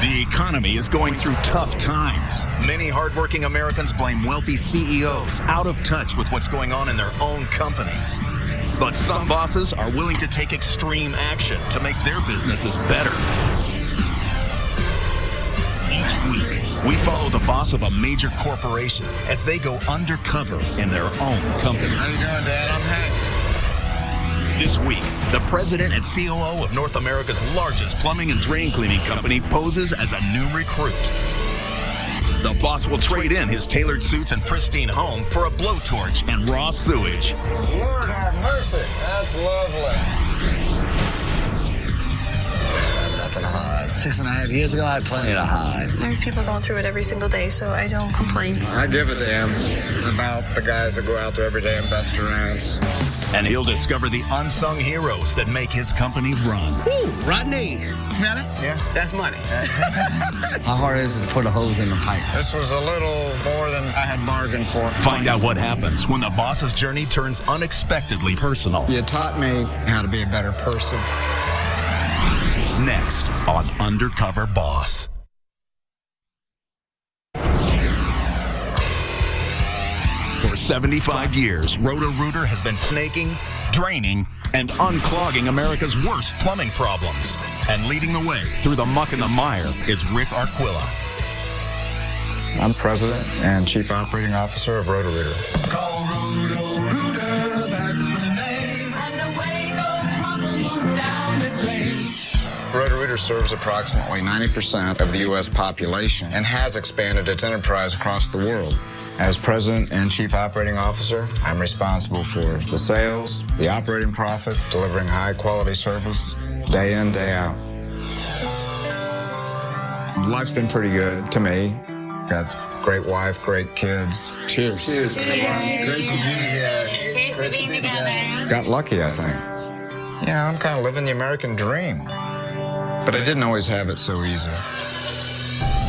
The economy is going through tough times. Many hardworking Americans blame wealthy CEOs out of touch with what's going on in their own companies. But some bosses are willing to take extreme action to make their businesses better. Each week, we follow the boss of a major corporation as they go undercover in their own company. How you doing, Dad? I'm Hank. This week, the president and COO of North America's largest plumbing and drain cleaning company poses as a new recruit. The boss will trade in his tailored suits and pristine home for a blowtorch and raw sewage. Lord have mercy. That's lovely. I have nothing to hide. 6.5 years ago, I had plenty to hide. There's people going through it every single day, so I don't complain. I give a damn about the guys that go out there every day and bust their ass. And he'll discover the unsung heroes that make his company run. Ooh, Rodney. Smell it? Yeah. That's money. How hard is it to put a hose in the pipe? This was a little more than I had bargained for. Find out what happens when the boss's journey turns unexpectedly personal. You taught me how to be a better person. Next on Undercover Boss. For 75 years, Roto-Rooter has been snaking, draining, and unclogging America's worst plumbing problems. And leading the way through the muck and the mire is Rick Arquilla. I'm President and Chief Operating Officer of Roto-Rooter. Call Roto-Rooter, that's the name, and away no problem goes down the drain. Roto-Rooter serves approximately 90% of the U.S. population and has expanded its enterprise across the world. As President and Chief Operating Officer, I'm responsible for the sales, the operating profit, delivering high-quality service, day in, day out. Life's been pretty good to me. Got a great wife, great kids. Cheers. Cheers. Cheers. Great to be here. Cheers to being together. Got lucky, I think. You know, I'm kind of living the American dream. But I didn't always have it so easy.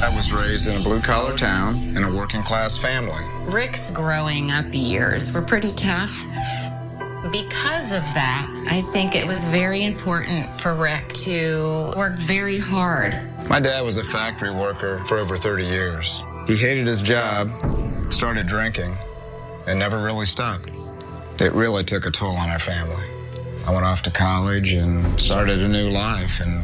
I was raised in a blue-collar town in a working-class family. Rick's growing up years were pretty tough. Because of that, I think it was very important for Rick to work very hard. My dad was a factory worker for over 30 years. He hated his job, started drinking, and never really stopped. It really took a toll on our family. I went off to college and started a new life, and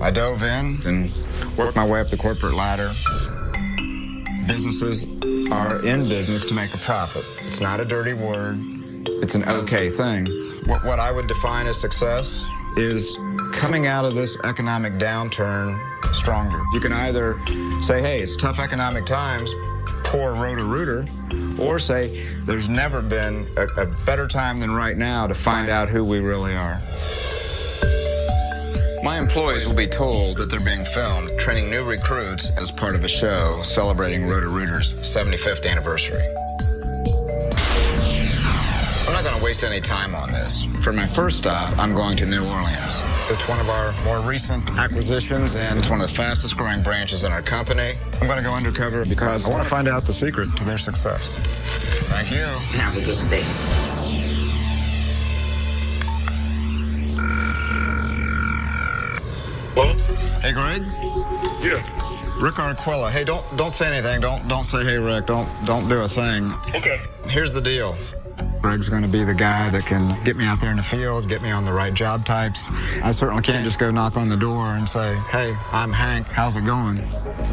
I dove in and worked my way up the corporate ladder. Businesses are in business to make a profit. It's not a dirty word. It's an okay thing. What I would define as success is coming out of this economic downturn stronger. You can either say, hey, it's tough economic times, poor Roto-Rooter, or say there's never been a better time than right now to find out who we really are. My employees will be told that they're being filmed training new recruits as part of a show celebrating Roto-Rooter's 75th anniversary. I'm not going to waste any time on this. For my first stop, I'm going to New Orleans. It's one of our more recent acquisitions, and it's one of the fastest growing branches in our company. I'm going to go undercover because I want to find out the secret to their success. Thank you. Have a good stay. Hello? Hey, Greg. Yeah. Rick Arquilla. Hey, don't say anything. Don't say hey, Rick. Don't do a thing. Okay. Here's the deal. Greg's going to be the guy that can get me out there in the field, get me on the right job types. I certainly can't just go knock on the door and say, hey, I'm Hank. How's it going?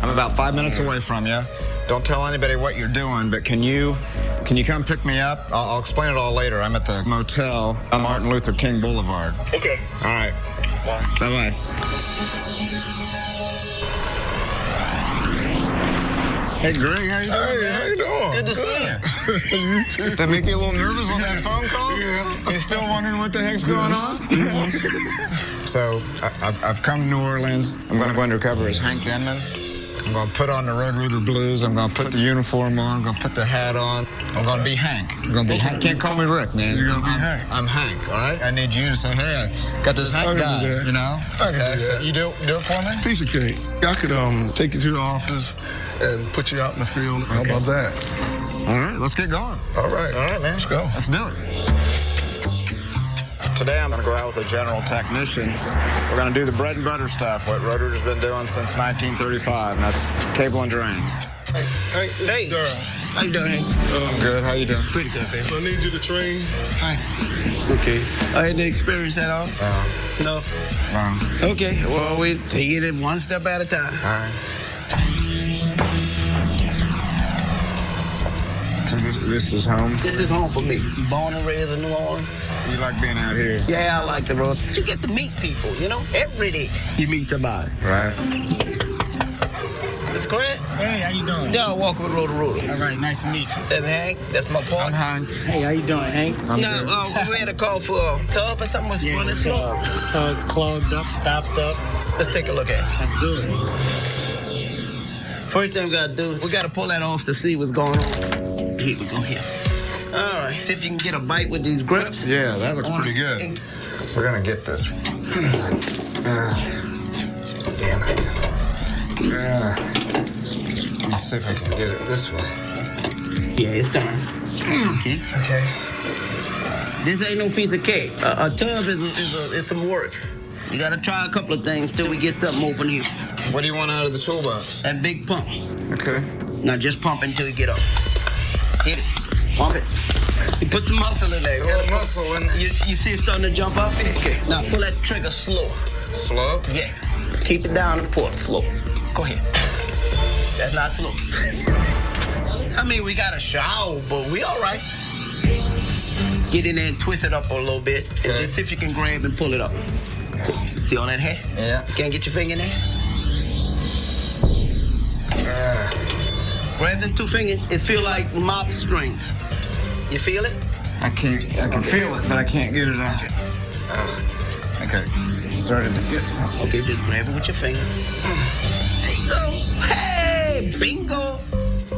I'm about 5 minutes away from you. Don't tell anybody what you're doing, but can you come pick me up? I'll explain it all later. I'm at the motel on Martin Luther King Boulevard. Okay. All right. Bye. Bye-bye. Hey, Greg, how you doing? Hey, how you doing? Good to see you. You too. Did that make you a little nervous with that phone call? Yeah. You still wondering what the heck's going on? So, I've come to New Orleans. I'm going to go undercover as Hank Denman. I'm going to put on the Roto-Rooter blues. I'm going to put the uniform on. I'm going to put the hat on. I'm going to be Hank. I'm going to be Hank. Can't call me Rick, man. You're going to be Hank. I'm Hank, all right? I need you to say, hey, I got this Hank guy, you know? I can do that. So you do it for me? Piece of cake. I could take you to the office and put you out in the field. How about that? All right, let's get going. All right. All right, man. Let's go. Let's do it. Today I'm going to go out with a general technician. We're going to do the bread and butter stuff, what Rotor's been doing since 1935, and that's cable and drains. Hey, girl. How you doing, Hank? I'm good. How you doing? Pretty good, man. So I need you to train. Hi. Okay. I had any experience at all? No? Okay. Well, we're taking it one step at a time. All right. So this is home? This is home for me. Born and raised in New Orleans. You like being out here? Yeah, I like the road. You get to meet people, you know? Every day you meet somebody. Right. Mr. Craig? Hey, how you doing? Down walking with Rotor. All right, nice to meet you. That's Hank. That's my partner. I'm Hank. Hey, how you doing, Hank? We had a call for a tub or something was running slow. The tug's clogged up, stopped up. Let's take a look at it. Let's do it. First thing we gotta do, we gotta pull that off to see what's going on. Here we go, here. All right, see if you can get a bite with these grips. Yeah, that looks pretty good. We're gonna get this. Damn it. Let's see if I can get it this way. Yeah, it's done. Okay. Okay. This ain't no piece of cake. A tub is some work. You gotta try a couple of things till we get something open here. What do you want out of the toolbox? That big pump. Okay. Now just pump until you get up. Hit it. Pump it. You put some muscle in there. A little muscle in there. You see it starting to jump up? Okay. Now pull that trigger slow. Slow? Yeah. Keep it down and pull it slow. Go ahead. That's not slow. I mean, we got a shower, but we all right. Get in there and twist it up a little bit. Okay. And just see if you can grab and pull it up. See all that hair? Yeah. Can't get your finger in there? Grab the two fingers. It feel like mouth strings. You feel it? I can feel it, but I can't get it out. Okay. Started to get something. Okay, just grab it with your finger. There you go. Hey, bingo.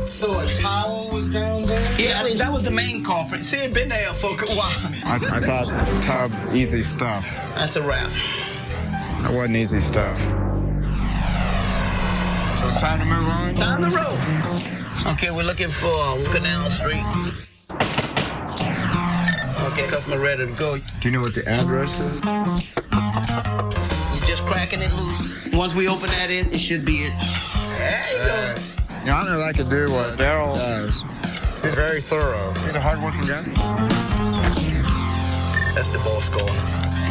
So a towel was down there? Yeah, I mean, that was the main culprit. See, it been there for a while. I thought tub, easy stuff. That's a wrap. That wasn't easy stuff. So it's time to move on? Down the road. Okay, we're looking for Canal Street. Okay, customer ready to go. Do you know what the address is? You're just cracking it loose. Once we open that in, it should be it. There you go. You know, I don't know if I could do what Daryl does. He's very thorough. He's a hard-working guy. That's the boss calling.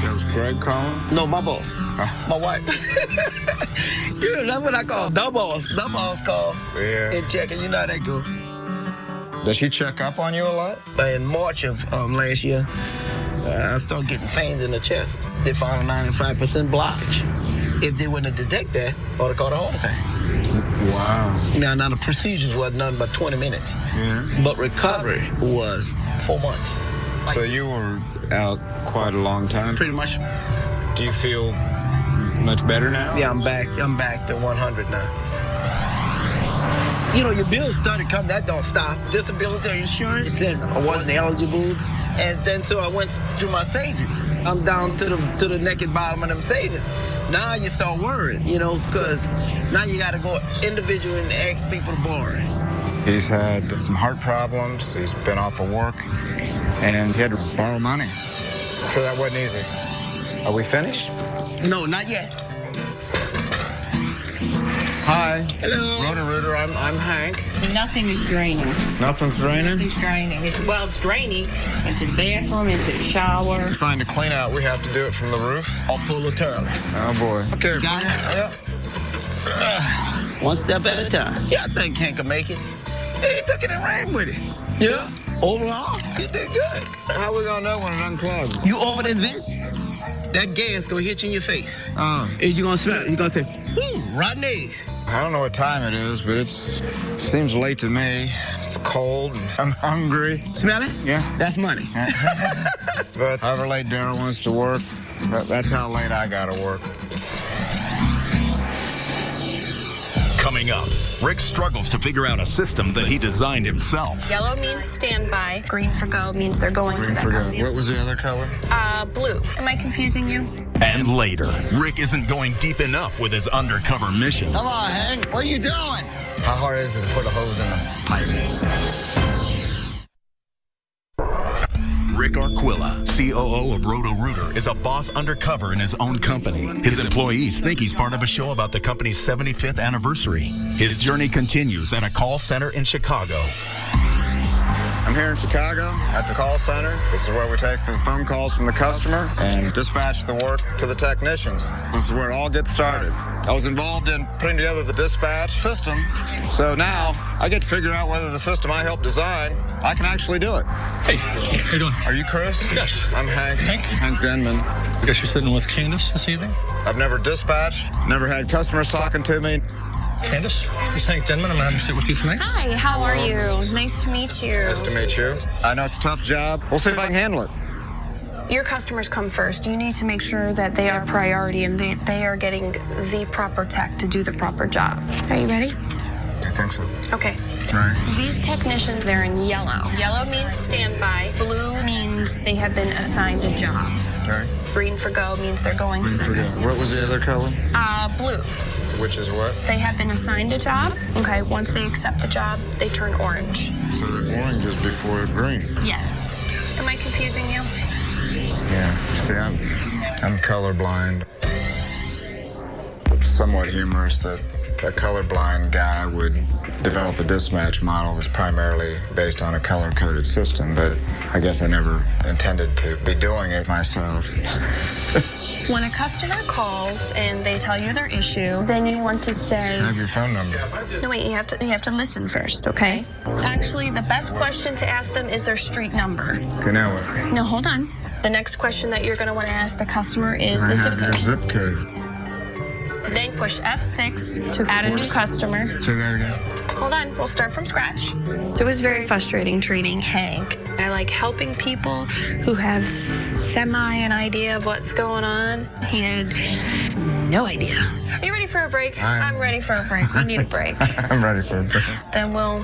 That was Greg calling? No, my boss. My wife. Yeah, that's what I call the boss. The boss call. Yeah. And checking, you know how that go. Does she check up on you a lot? In March of last year, I started getting pains in the chest. They found a 95% blockage. If they wouldn't have detected that, I would have caught a heart attack. Wow. Now the procedures was nothing but 20 minutes. Yeah. But recovery was 4 months. So you were out quite a long time? Pretty much. Do you feel much better now? Yeah, I'm back. I'm back to 100 now. You know, your bills started coming. That don't stop. Disability insurance. Then I wasn't eligible. And then so I went through my savings. I'm down to the naked bottom of them savings. Now you start worrying, you know, because now you got to go individual and ask people to borrow. He's had some heart problems. He's been off of work. And he had to borrow money. I'm sure that wasn't easy. Are we finished? No, not yet. Hi. Hello. Roto-Rooter, I'm Hank. Nothing is draining. Nothing's draining? Nothing's draining. It's draining into the bathroom, into the shower. It's fine to clean out. We have to do it from the roof. I'll pull it early. Oh, boy. Okay. Got it? Yeah. One step at a time. Yeah, I think Hank can make it. He took it and ran with it. Yeah. Overall, he did good. How we gonna know when it unclogs? You over this vent? That gas gonna hit you in your face. Oh. And you gonna smell it. You gonna say, "Ooh, rotten eggs." I don't know what time it is, but it seems late to me. It's cold and I'm hungry. Smell it? Yeah. That's money. But however late Daryl wants to work, that's how late I gotta work. Coming up, Rick struggles to figure out a system that he designed himself. Yellow means standby. Green for go means they're going to that house. What was the other color? Blue. Am I confusing you? And later, Rick isn't going deep enough with his undercover mission. Come on, Hank. What are you doing? How hard is it to put a hose in the pipe? Rick Arquilla, COO of Roto-Rooter is a boss undercover in his own company. His employees think he's part of a show about the company's 75th anniversary. His journey continues at a call center in Chicago. I'm here in Chicago at the call center. This is where we take the phone calls from the customer and dispatch the work to the technicians. This is where it all gets started. I was involved in putting together the dispatch system, so now I get to figure out whether the system I helped design, I can actually do it. Hey, how you doing? Are you Chris? Yes. I'm Hank. Hank Denman. I guess you're sitting with Candace this evening? I've never dispatched, never had customers talking to me. Candace, this is Hank Denman. I'm going to have to sit with you tonight. Hi, how are you? Nice to meet you. Nice to meet you. I know it's a tough job. We'll see if I can handle it. Your customers come first. You need to make sure that they are priority and they are getting the proper tech to do the proper job. Are you ready? I think so. Okay. Right. These technicians, they're in yellow. Yellow means standby. Blue means they have been assigned a job. Okay. Green for go means they're going to the customer. What was the other color? Blue. Which is what? They have been assigned a job. Okay, once they accept the job, they turn orange. So the orange is before green. Yes. Am I confusing you? Yeah. See, I'm colorblind. It's somewhat humorous that a colorblind guy would develop a dispatch model that's primarily based on a color-coded system, but I guess I never intended to be doing it myself. When a customer calls and they tell you their issue, then you want to say... I have your phone number. No, wait, you have to listen first, okay? Actually, the best question to ask them is their street number. Okay, now what? No, hold on. The next question that you're going to want to ask the customer is I the have your zip zip code. code. Then push F6 to add a new customer. Say that again. Hold on, we'll start from scratch. It was very frustrating treating Hank. I like helping people who have an idea of what's going on. He had no idea. Are you ready for a break? I'm ready for a break. We need a break. I'm ready for a break. Then we'll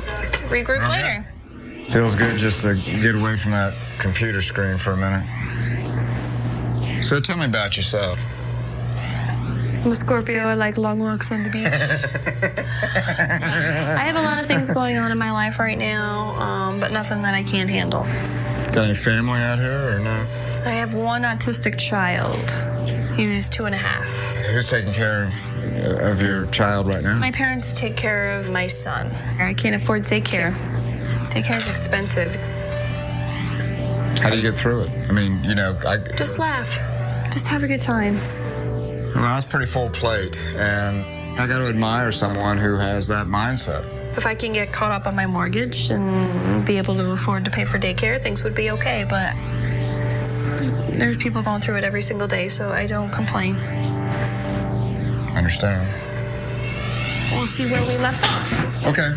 regroup later. Feels good just to get away from that computer screen for a minute. So tell me about yourself. I'm a Scorpio. I like long walks on the beach. I have a lot of things going on in my life right now, but nothing that I can't handle. Got any family out here or no? I have one autistic child. He's 2.5. Who's taking care of your child right now? My parents take care of my son. I can't afford daycare. Daycare is expensive. How do you get through it? I mean, Just laugh. Just have a good time. Well, that's pretty full plate, and I got to admire someone who has that mindset. If I can get caught up on my mortgage and be able to afford to pay for daycare, things would be okay, but there's people going through it every single day, so I don't complain. I understand. We'll see where we left off. Okay.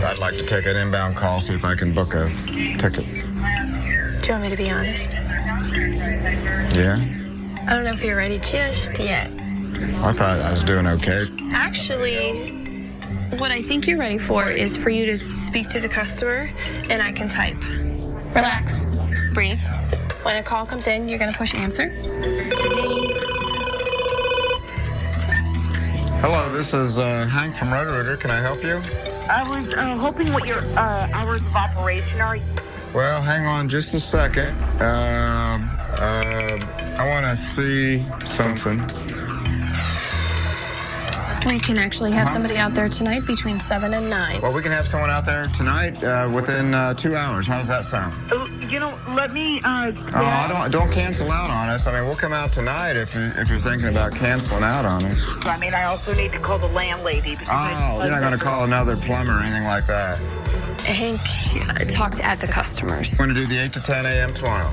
I'd like to take an inbound call, see if I can book a ticket. Do you want me to be honest? Yeah? I don't know if you're ready just yet. I thought I was doing okay. Actually, what I think you're ready for is for you to speak to the customer and I can type. Relax. Breathe. When a call comes in, you're going to push answer. Hello, this is Hank from Roto-Rooter. Can I help you? I was hoping what your hours of operation are. Well, hang on just a second. I want to see something. We can actually have somebody out there tonight between 7 and 9. Well, we can have someone out there tonight within 2 hours. How does that sound? Let me. Don't cancel out on us. I mean, we'll come out tonight if you're thinking about canceling out on us. I mean, I also need to call the landlady. Oh, you're not going to call another plumber or anything like that. Hank talked at the customers. We're going to do the 8 to 10 a.m. tomorrow.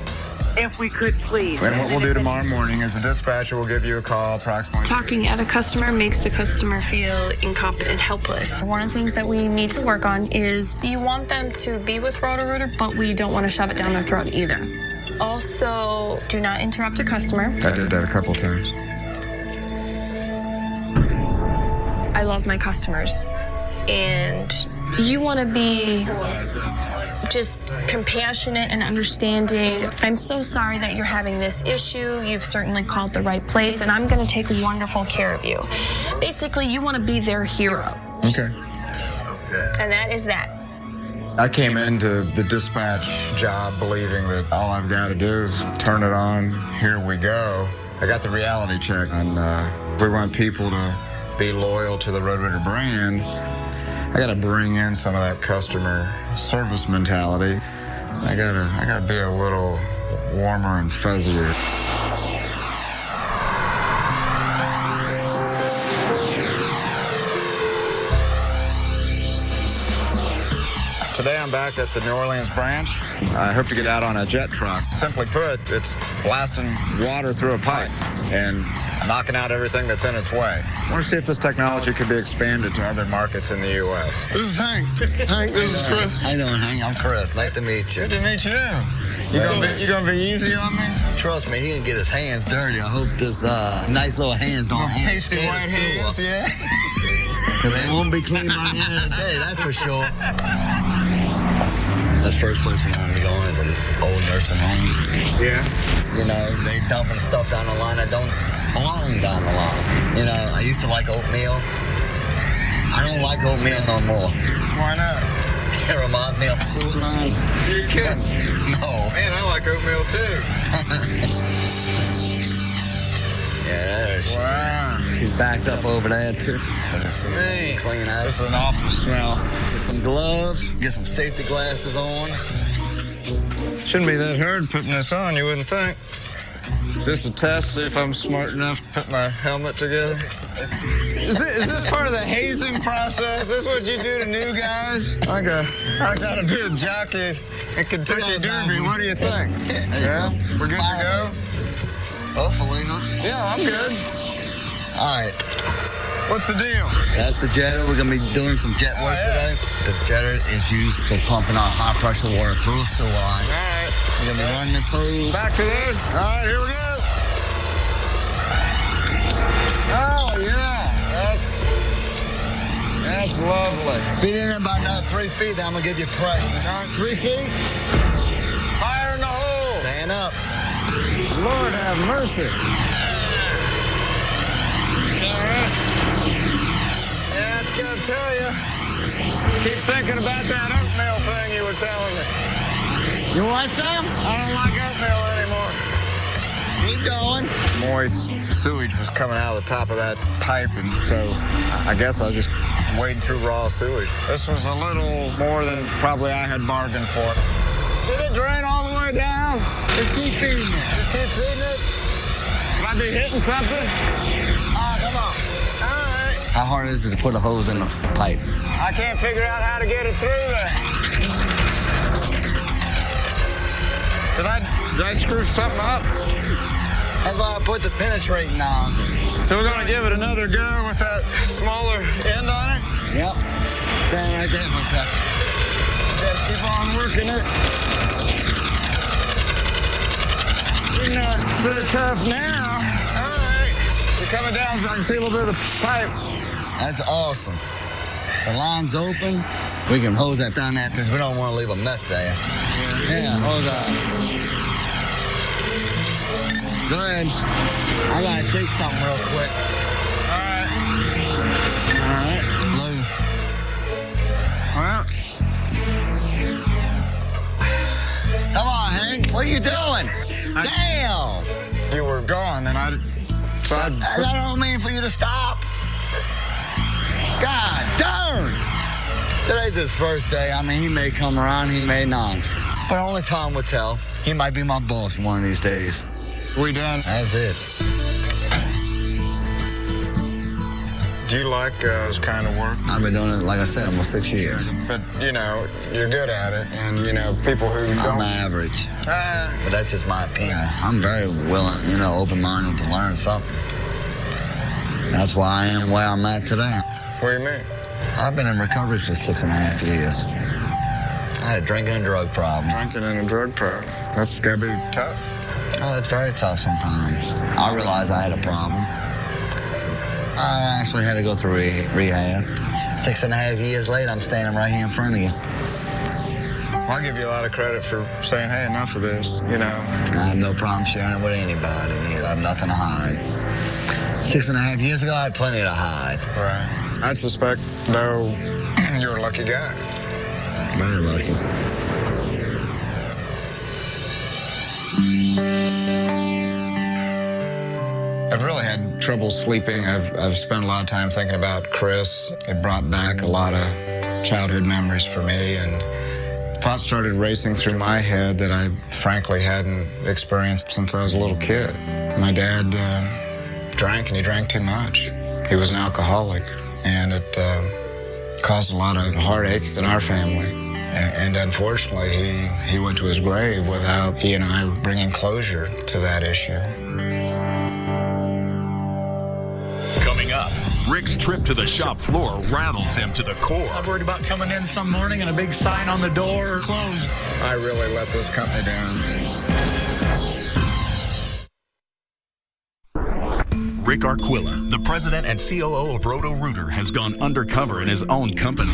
If we could, please. And what we'll do tomorrow morning is the dispatcher will give you a call approximately... Talking at a customer makes the customer feel incompetent, helpless. One of the things that we need to work on is you want them to be with Roto-Rooter, but we don't want to shove it down their throat either. Also, do not interrupt a customer. I did that a couple times. I love my customers. And you want to be just compassionate and understanding. I'm so sorry that you're having this issue. You've certainly called the right place, and I'm going to take wonderful care of you. Basically, you want to be their hero. Okay. And that is that. I came into the dispatch job believing that all I've got to do is turn it on, here we go. I got the reality check, and we want people to be loyal to the Road-Raider brand. I got to bring in some of that customer service mentality. I gotta be a little warmer and fuzzier. Today I'm back at the New Orleans branch. I hope to get out on a jet truck. Simply put, it's blasting water through a pipe and knocking out everything that's in its way. I want to see if this technology could be expanded to other markets in the U.S. This is Hank. Hank, this is Chris. How you doing, Hank? I'm Chris. Nice to meet you. Good to meet you. You gonna be easy on me? Trust me, he didn't get his hands dirty. I hope this nice little hands don't Pasty white hands, yeah. They won't be clean by the end of the day, that's for sure. That's the first place we want to go is an old nursing home. Yeah. You know, they dumping stuff down the line that don't belong down the line. You know, I used to like oatmeal. I don't like oatmeal no more. Why not? It reminds me of fruit lines. You're kidding. No. Man, I like oatmeal too. Yeah, there she Wow. is. She's backed up over there too. Hey, Clean out. this is an awful smell. Get some gloves, get some safety glasses on. Shouldn't be that hard putting this on, you wouldn't think. Is this a test, see if I'm smart enough to put my helmet together? Is this part of the hazing process? Is this what you do to new guys? I gotta be a jockey in Kentucky Derby. What do you think? Yeah? We're good to go? Hopefully, huh? Yeah, I'm good. All right. What's the deal? That's the jetter. We're going to be doing some jet work today. The jetter is used for pumping out high-pressure water through a sewer line. All right. We're going to be running this hose. Back to this. All right, here we go. Oh, yeah. That's lovely. Feet in about another 3 feet, then I'm going to give you pressure. All right, 3 feet. Fire in the hole. Stand up. Lord have mercy. All right. Yeah, it's gonna tell you. Keep thinking about that oatmeal thing you were telling me. You want some? I don't like oatmeal anymore. Keep going. Moist sewage was coming out of the top of that pipe, and so I guess I was just wading through raw sewage. This was a little more than probably I had bargained for. Did it drain all the way down? Just keep feeding it. Just keep feeding it? Might be hitting something? Come on. All right. How hard is it to put a hose in the pipe? I can't figure out how to get it through there. Did I screw something up? That's why I put the penetrating nozzle. So we're going to give it another go with that smaller end on it? Yep. Stand right there for a second. Gotta keep on working it. You're not so tough now. All right. You're coming down so I can see a little bit of the pipe. That's awesome. The line's open. We can hose that down there because we don't want to leave a mess there. Yeah, hose that. Go ahead. I got to take something real quick. All right. All right. Blue. Well. Come on, Hank. What are you doing? Damn. You were gone, and I decided... That don't mean for you to stop. God darn. Today's his first day. I mean, he may come around, he may not. But only time will tell. He might be my boss one of these days. We done? That's it. Do you like this kind of work? I've been doing it, like I said, almost 6 years. But, you know, you're good at it. And, you know, people who don't... I'm average. But that's just my opinion. I'm very willing, you know, open-minded to learn something. That's why I am where I'm at today. What do you mean? I've been in recovery for 6.5 years. I had a drinking and drug problem. Drinking and a drug problem. That's gotta be tough. Oh, it's very tough sometimes. I realized I had a problem. I actually had to go through rehab. 6.5 years later, I'm standing right here in front of you. Well, I'll give you a lot of credit for saying, hey, enough of this, you know. I have no problem sharing it with anybody. I have nothing to hide. 6.5 years ago, I had plenty to hide. Right. I suspect, though, you're a lucky guy. Very lucky. I've really had trouble sleeping. I've spent a lot of time thinking about Chris. It brought back a lot of childhood memories for me, and thoughts started racing through my head that I frankly hadn't experienced since I was a little kid. My dad drank, and he drank too much. He was an alcoholic, and it caused a lot of heartache in our family. And unfortunately, he went to his grave without he and I bringing closure to that issue. Coming up, Rick's trip to the shop floor rattles him to the core. I'm worried about coming in some morning and a big sign on the door, closed. I really let this company down. Rick Arquilla, the president and COO of Roto-Rooter, has gone undercover in his own company.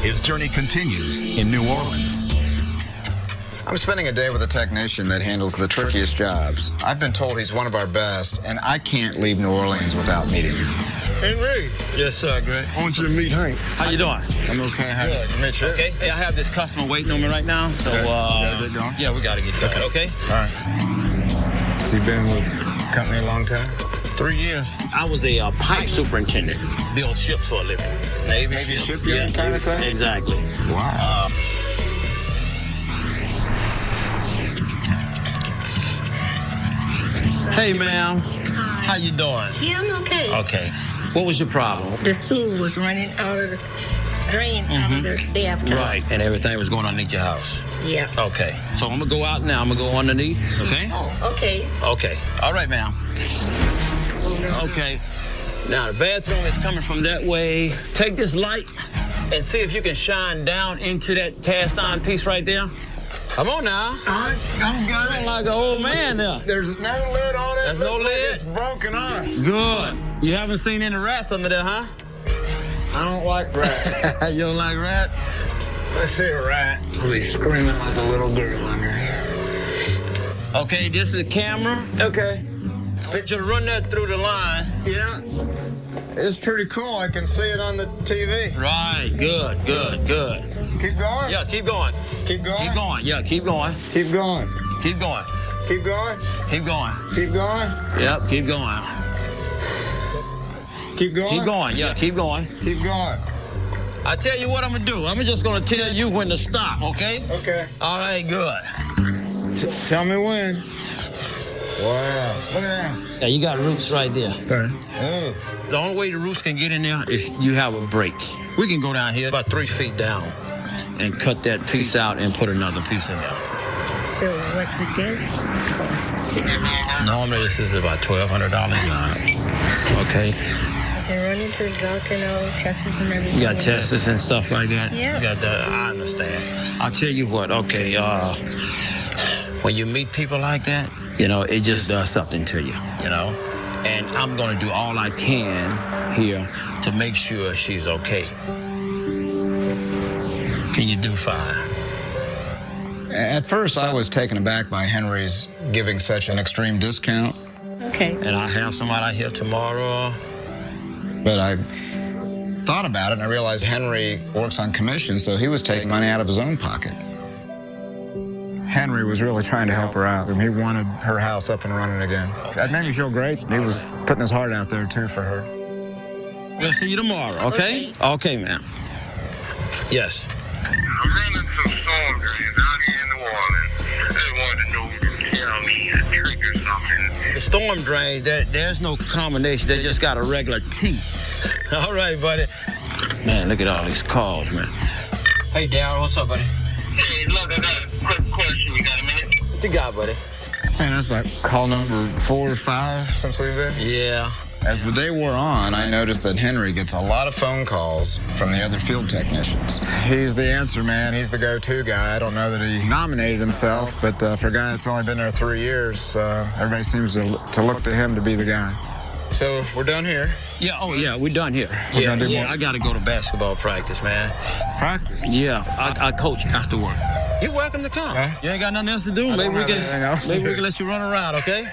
His journey continues in New Orleans. I'm spending a day with a technician that handles the trickiest jobs. I've been told he's one of our best, and I can't leave New Orleans without meeting him. Henry. Yes, sir, Greg. I want you to meet Hank. How you doing? I'm okay, Hank. Good. Meet you. Okay. Hey, I have this customer waiting on me right now, so We gotta get going? yeah, we gotta get going. Okay. All right. Has he been with the company a long time? 3 years. I was a pipe superintendent. Build ships for a living. Navy shipyard kind of thing? Exactly. Wow. Hey, ma'am. How you doing? Yeah, I'm okay. Okay. What was your problem? The sewer was running out of the drain out of the bathtub. Right. And everything was going underneath your house. Yeah. Okay. So I'm gonna go out now. I'm gonna go underneath. Okay. Oh, okay. Okay. All right, ma'am. Okay. Now the bathroom is coming from that way. Take this light and see if you can shine down into that cast iron piece right there. Come on now. I'm got You're like an old man there. There's no lid on it. There's no Looks like lid? It's broken off. Good. You haven't seen any rats under there, huh? I don't like rats. You don't like rats? Let's see a rat. He's screaming like a little girl under here. Okay, this is the camera. Okay. Fit you to run that through the line. Yeah. It's pretty cool. I can see it on the TV. Right. Good. Good. Keep going? Yeah, keep going. Keep going? Keep going. Yeah, keep going. Keep going. Keep going. Keep going? Keep going. Keep going? Yep, keep going. Keep going? Keep going. Yeah, keep going. Keep going. I tell you what I'm gonna do. I'm just gonna tell you when to stop, okay? Okay. All right, good. Tell me when. Wow. Look at that. Yeah, you got roots right there. Okay. Oh. The only way the roots can get in there is you have a break. We can go down here about 3 feet down and cut that piece out and put another piece in there. So what we did cost? Normally this is about $1,200 job. Okay. I can run into the doctor and all tests and everything. You got tests and stuff like that? Yeah. You got that. I understand. I'll tell you what, okay, when you meet people like that, you know, it just does something to you, you know? And I'm gonna do all I can here to make sure she's okay. Can you do fine? At first, I was taken aback by Henry's giving such an extreme discount. Okay. And I have somebody out here tomorrow. But I thought about it, and I realized Henry works on commission, so he was taking money out of his own pocket. Henry was really trying to help her out. He wanted her house up and running again. That made me feel great. He was putting his heart out there, too, for her. We'll see you tomorrow, okay? Okay, ma'am. Yes. I'm running some storm drains out here in New Orleans. I just wanted to know if you could tell me a trick or something. The storm drains, there's no combination. They just got a regular T. All right, buddy. Man, look at all these calls, man. Hey, Darryl, what's up, buddy? Hey, look, I got a quick question. You got a minute? What you got, buddy? Man, that's like call number 4 or 5 since we've been. Yeah. As the day wore on, I noticed that Henry gets a lot of phone calls from the other field technicians. He's the answer man. He's the go-to guy. I don't know that he nominated himself, but for a guy that's only been there 3 years, everybody seems to look to him to be the guy. So we're done here. Yeah, oh yeah, we're done here. We're gonna do Yeah, more. I gotta go to basketball practice, man. Practice? Yeah, I coach after work. You're welcome to come. Huh? You ain't got nothing else to do. Maybe we can let you run around, okay?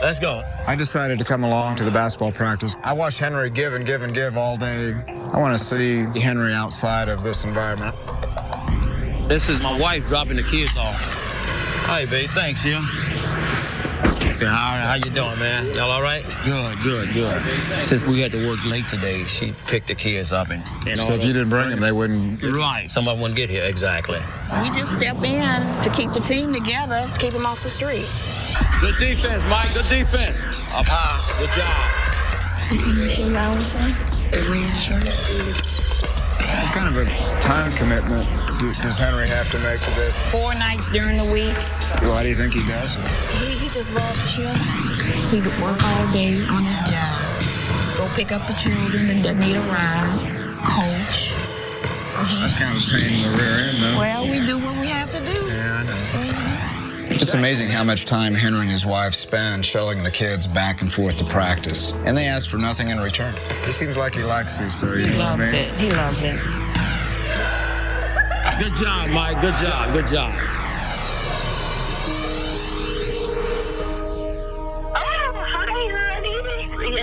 Let's go. I decided to come along to the basketball practice. I watched Henry give and give and give all day. I want to see Henry outside of this environment. This is my wife dropping the kids off. Hi, babe. Thanks, yeah. How you doing, man? Y'all all right? Good. Since we had to work late today, she picked the kids up and So if you didn't bring them, they wouldn't... Right. Some of them wouldn't get here, exactly. We just step in to keep the team together, to keep them off the street. Good defense, Mike. Good defense. Up high. Good job. What kind of a time commitment does Henry have to make to this? 4 nights during the week. Why do you think he does? He just loves children. He could work all day on his job, go pick up the children that need a ride, coach. That's kind of a pain in the rear end, though. Well, we do what we have to do. Yeah, I know. It's amazing how much time Henry and his wife spend shuttling the kids back and forth to practice. And they ask for nothing in return. He seems like he likes you, so you know what I mean? He loves it. Good job, Mike. Good job.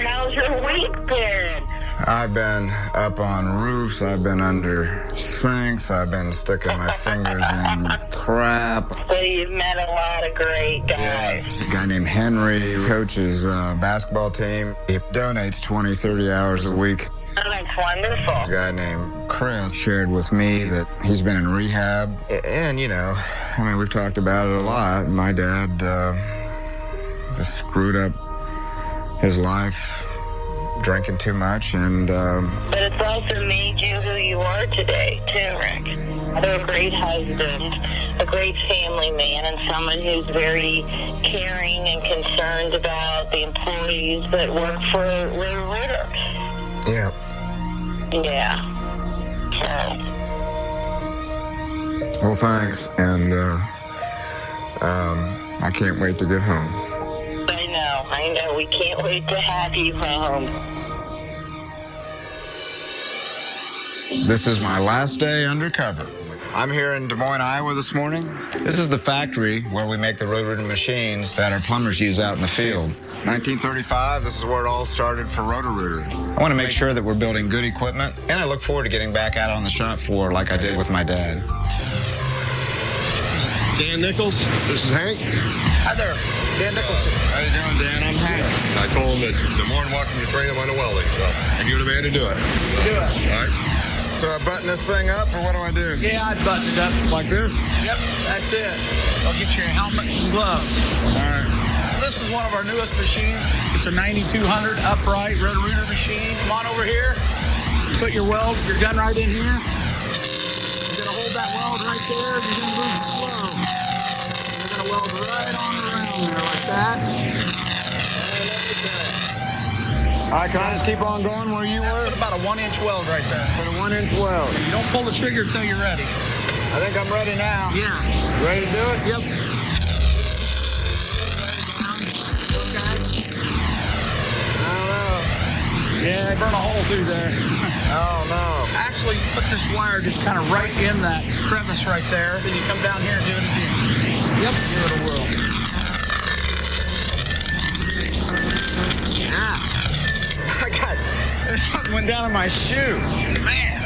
How's your week been? I've been up on roofs, I've been under sinks, I've been sticking my fingers in crap. So you've met a lot of great guys. A guy named Henry coaches basketball team. He donates 20, 30 hours a week. Oh, that's wonderful. A guy named Chris shared with me that he's been in rehab. And, you know, I mean, we've talked about it a lot. My dad just screwed up his life, drinking too much, and... But it's also made you who you are today, too, Rick. You're a great husband, a great family man, and someone who's very caring and concerned about the employees that work for Ritter. Yeah. Yeah. So. Well, thanks, and I can't wait to get home. I know. We can't wait to have you home. This is my last day undercover. I'm here in Des Moines, Iowa this morning. This is the factory where we make the Roto-Rooter machines that our plumbers use out in the field. 1935, this is where it all started for Roto-Rooter. I want to make sure that we're building good equipment, and I look forward to getting back out on the shop floor like I did with my dad. Dan Nichols, this is Hank. Hi there, Dan Nicholson. How you doing, Dan? I'm Hank. I told him that the more than welcome to train him on the welding, so, and you're the man to do it. Do it. All right. So I button this thing up, or what do I do? Yeah, I'd button it up. Like this? Yep, that's it. I'll get your helmet and gloves. All right. This is one of our newest machines. It's a 9200 upright Roto-Rooter machine. Come on over here. Put your gun right in here. You're going to hold that weld right there. You're going to move it slow. You're going to weld right on around there like that. All right, can I just keep on going where you were? Put about a 1-inch weld right there. Put a 1-inch weld. You don't pull the trigger until you're ready. I think I'm ready now. Yeah. Ready to do it? Yep. Yeah, burn a hole through there. Oh, no. Actually, put this wire just kind of right in that crevice right there. Then you come down here and do it again. Yep. Give it a whirl. Something went down in my shoe. Man.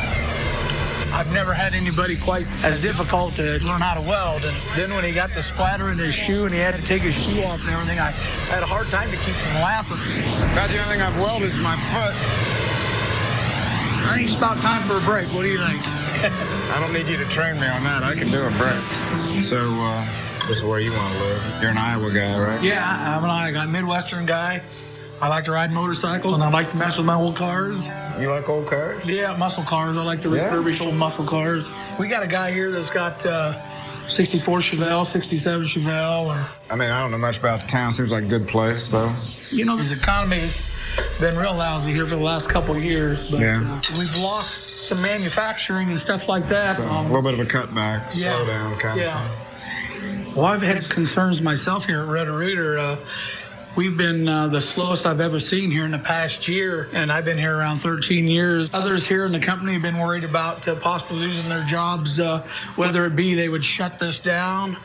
I've never had anybody quite as difficult to learn how to weld. And then when he got the splatter in his shoe and he had to take his shoe off and everything, I had a hard time to keep from laughing. About the only thing I've welded is my foot. I think it's about time for a break. What do you think? I don't need you to train me on that. I can do a break. So, this is where you want to live. You're an Iowa guy, right? Yeah, I'm an Iowa guy, Midwestern guy. I like to ride motorcycles, and I like to mess with my old cars. You like old cars? Yeah, muscle cars. I like to refurbish old muscle cars. We got a guy here that's got 64 Chevelle, 67 Chevelle. I mean, I don't know much about the town. Seems like a good place, though. You know, the economy has been real lousy here for the last couple of years, but we've lost some manufacturing and stuff like that. So, a little bit of a cutback, slowdown kind of thing. Well, I've had concerns myself here at Roto-Rooter. We've been the slowest I've ever seen here in the past year, and I've been here around 13 years. Others here in the company have been worried about possibly losing their jobs, whether it be they would shut this down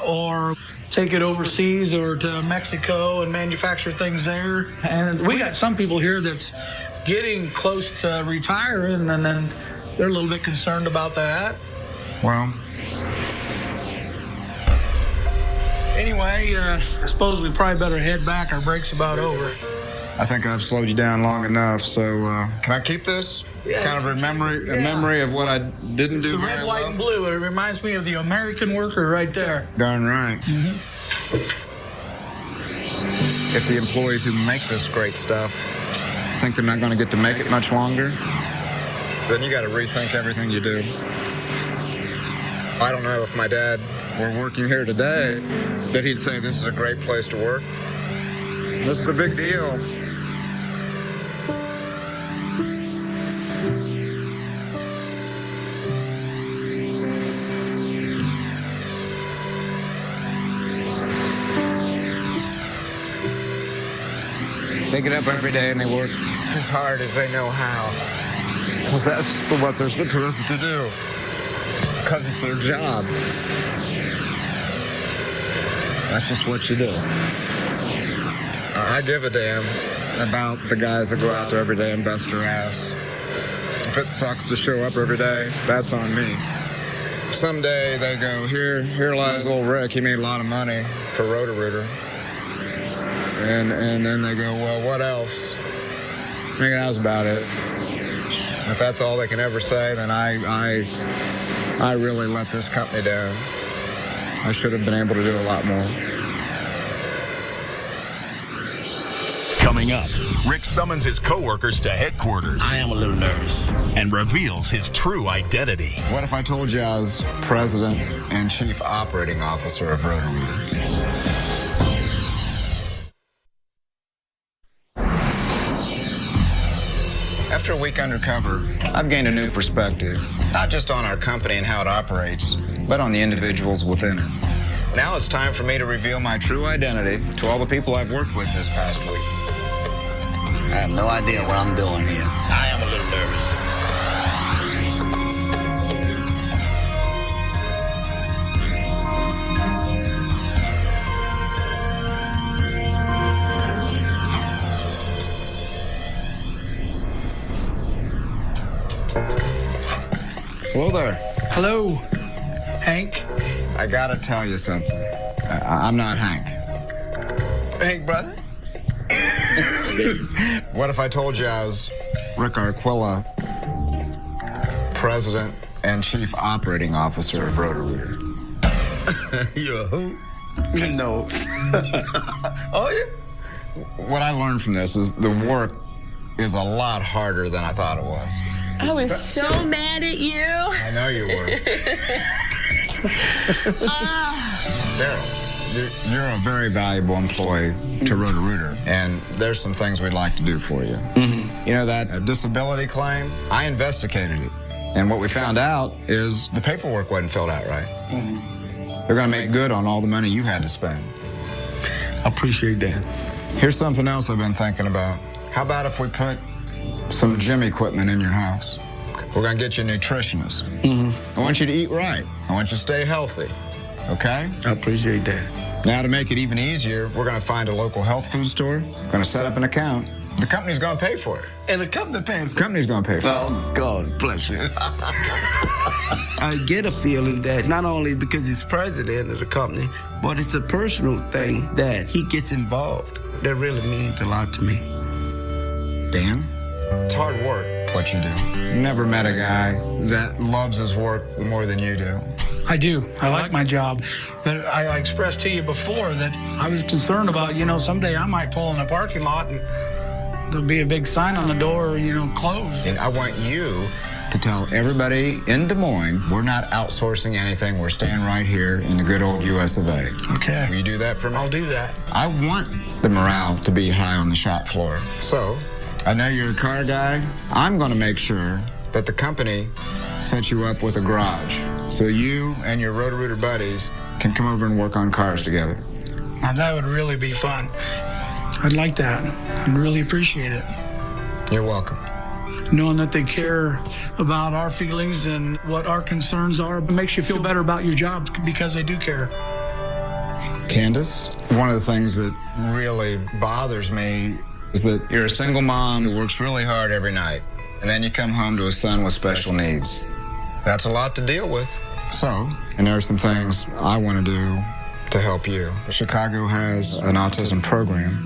or take it overseas or to Mexico and manufacture things there. And we got some people here that's getting close to retiring, and then they're a little bit concerned about that. Well, Anyway, I suppose we probably better head back. Our break's about over. I think I've slowed you down long enough, so can I keep this? Yeah. Kind of a memory of what I didn't do. It's red, white, and blue. It reminds me of the American worker right there. Darn right. If the employees who make this great stuff think they're not going to get to make it much longer, then you got to rethink everything you do. I don't know if my dad were working here today that he'd say this is a great place to work. This is a big deal. They get up every day and they work as hard as they know how. Because that's what they're supposed to do. Because it's their job. That's just what you do. I give a damn about the guys that go out there every day and bust their ass. If it sucks to show up every day, that's on me. Someday they go, here lies old Rick. He made a lot of money for Roto-Rooter. And then they go, well, what else? I think that was about it. If that's all they can ever say, then I really let this company down. I should have been able to do a lot more. Coming up, Rick summons his coworkers to headquarters. I am a little nervous. And reveals his true identity. What if I told you I was president and chief operating officer of Roto-Rooter? After a week undercover, I've gained a new perspective, not just on our company and how it operates, but on the individuals within it. Now it's time for me to reveal my true identity to all the people I've worked with this past week. I have no idea what I'm doing here. I am a little nervous. Hello there. Hello, Hank. I gotta tell you something. I'm not Hank. Hank, brother? What if I told you I was Rick Arquilla, president and chief operating officer of Roto-Rooter? You a who? No. Oh, yeah? What I learned from this is the work is a lot harder than I thought it was. I was so mad at you. I know you were. Daryl, you're a very valuable employee to Roto-Rooter, and there's some things we'd like to do for you. You know that disability claim? I investigated it, and what we found out is the paperwork wasn't filled out right. They're going to make good on all the money you had to spend. I appreciate that. Here's something else I've been thinking about. How about if we put some gym equipment in your house? We're going to get you a nutritionist. I want you to eat right. I want you to stay healthy. Okay? I appreciate that. Now, to make it even easier, we're going to find a local health food store. We're going to set up an account. The company's going to pay for it. And the company paying for it? The company's going to pay for it. Oh, God bless you. I get a feeling that not only because he's president of the company, but it's a personal thing that he gets involved. That really means a lot to me. Dan, it's hard work, what you do. Never met a guy that loves his work more than you do. I do. I like my job. But I expressed to you before that I was concerned about, someday I might pull in the parking lot and there'll be a big sign on the door, closed. And I want you to tell everybody in Des Moines, we're not outsourcing anything. We're staying right here in the good old US of A. Okay. Will you do that for me? I'll do that. I want the morale to be high on the shop floor. So, I know you're a car guy. I'm going to make sure that the company sets you up with a garage so you and your Roto-Rooter buddies can come over and work on cars together. Now, that would really be fun. I'd like that. I'd really appreciate it. You're welcome. Knowing that they care about our feelings and what our concerns are makes you feel better about your job because they do care. Candace, one of the things that really bothers me is that you're a single mom who works really hard every night, and then you come home to a son with special needs. That's a lot to deal with. So, and there are some things I want to do to help you. Chicago has an autism program.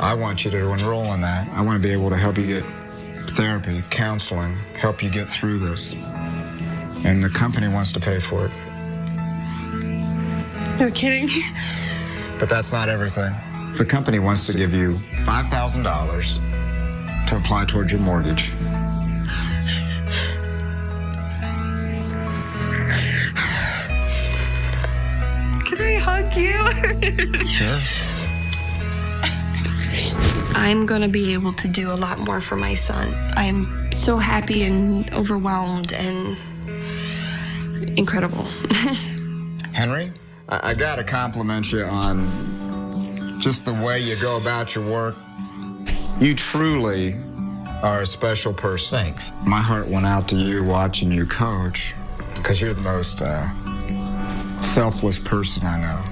I want you to enroll in that. I want to be able to help you get therapy, counseling, help you get through this. And the company wants to pay for it. You're kidding me? But that's not everything. The company wants to give you $5,000 to apply towards your mortgage. Can I hug you? Sure. I'm going to be able to do a lot more for my son. I'm so happy and overwhelmed and incredible. Henry, I got to compliment you on just the way you go about your work. You truly are a special person. Thanks. My heart went out to you watching you coach because you're the most selfless person I know.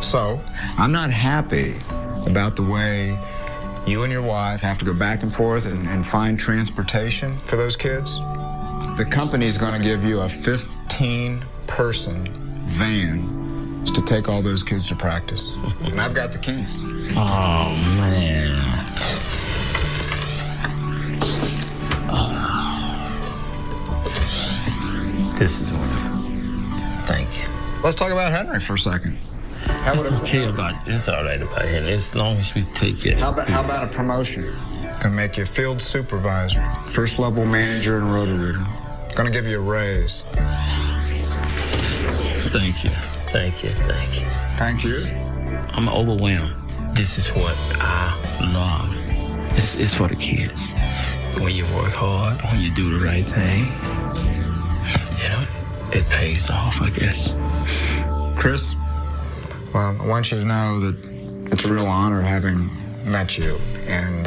So, I'm not happy about the way you and your wife have to go back and forth and find transportation for those kids. The company's going to give you a 15-person van to take all those kids to practice. And I've got the keys. Oh, man. This is wonderful. Thank you. Let's talk about Henry for a second. It's okay about it. It's all right about him, as long as we take it. How about a promotion? Gonna make you field supervisor, first level manager in Roto-Rooter. Gonna give you a raise. Thank you. Thank you. Thank you. Thank you. I'm overwhelmed. This is what I love. It's for the kids. When you work hard, when you do the right thing, you know, it pays off, I guess. Chris, well, I want you to know that it's a real honor having met you. And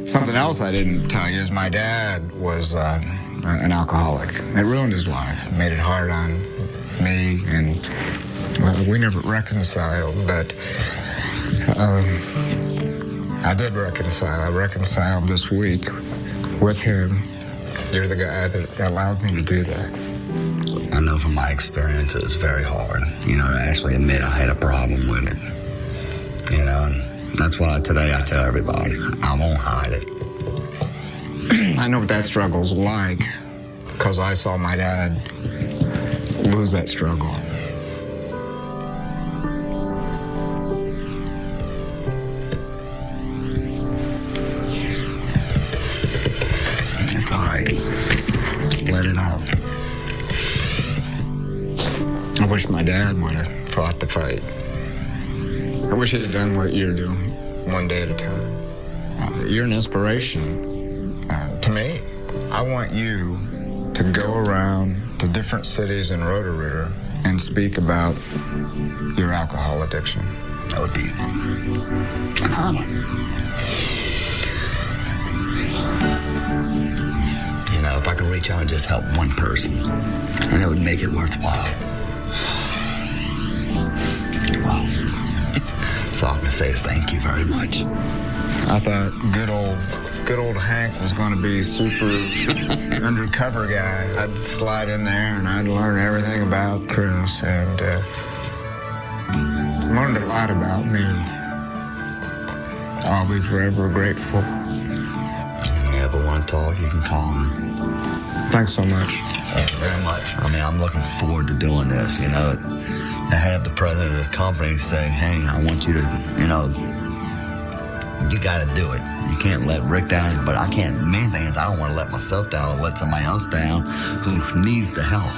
something else I didn't tell you is my dad was an alcoholic. It ruined his life. It made it hard on me, and we never reconciled, but I did reconcile. I reconciled this week with him. You're the guy that allowed me to do that. I know from my experience it was very hard, you know, to actually admit I had a problem with it. You know, and that's why today I tell everybody, I won't hide it. I know what that struggle's like, because I saw my dad lose that struggle. It's all right. Let it out. I wish my dad would have fought the fight. I wish he'd have done what you're doing, one day at a time. You're an inspiration to me. I want you to go around to different cities in Roto-Rooter and speak about your alcohol addiction. That would be an honor. You know, if I could reach out and just help one person, and it would make it worthwhile. Well, so all I can say is thank you very much. I thought good old Hank was going to be super undercover guy. I'd slide in there and I'd learn everything about Chris, and learned a lot about me. I'll be forever grateful. If you ever want to talk, you can call me. Thanks so much. Thank you very much. I mean, I'm looking forward to doing this, you know. To have the president of the company say, hey, I want you to, you know, you got to do it. You can't let Rick down, but I can't. The main thing is I don't want to let myself down or let somebody else down who needs the help.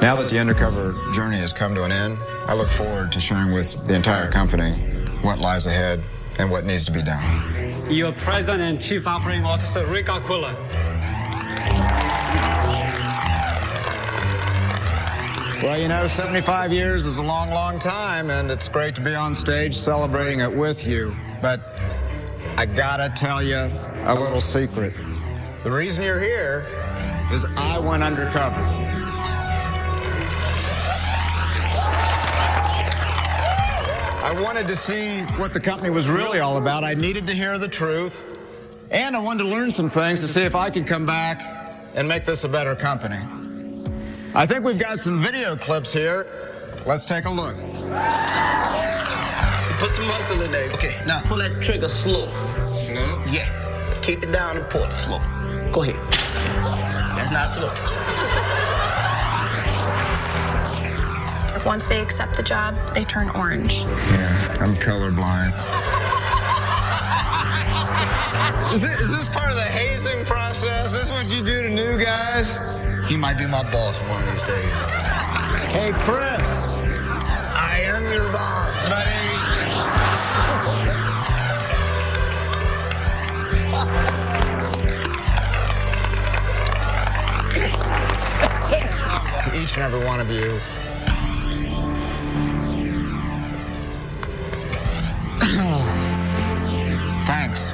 Now that the undercover journey has come to an end, I look forward to sharing with the entire company what lies ahead and what needs to be done. Your President and Chief Operating Officer, Rick Aquila. Well, you know, 75 years is a long, long time, and it's great to be on stage celebrating it with you. But I gotta tell you a little secret. The reason you're here is I went undercover. I wanted to see what the company was really all about. I needed to hear the truth, and I wanted to learn some things to see if I could come back and make this a better company. I think we've got some video clips here. Let's take a look. Put some muscle in there. Okay, now pull that trigger slow. Slow? Yeah. Keep it down and pull it slow. Go ahead. That's not slow. Once they accept the job, they turn orange. Yeah, I'm colorblind. Is this part of the hazing process? This is what you do to new guys? He might be my boss one of these days. Hey, Chris. I am your boss, buddy. To each and every one of you, thanks.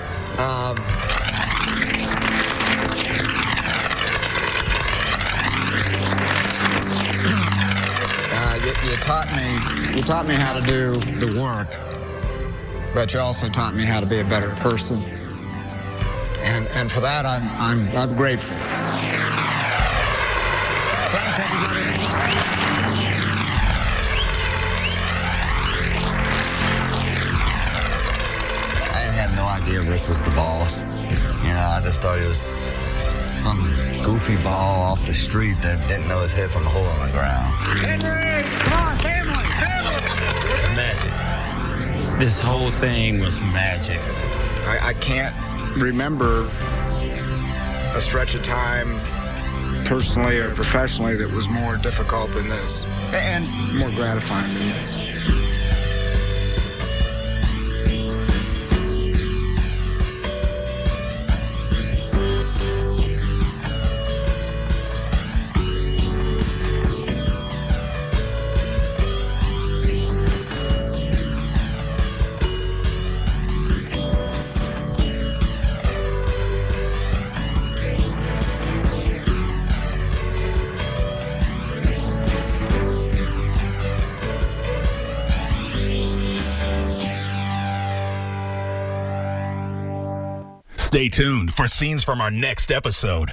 You taught me how to do the work, but you also taught me how to be a better person. And for that, I'm grateful. Thanks, everybody. I had no idea Rick was the boss. You know, I just thought he was some goofy ball off the street that didn't know his head from a hole in the ground. Henry, come on, family. Magic. This whole thing was magic. I can't remember a stretch of time, personally or professionally, that was more difficult than this, and more gratifying than this. Stay tuned for scenes from our next episode.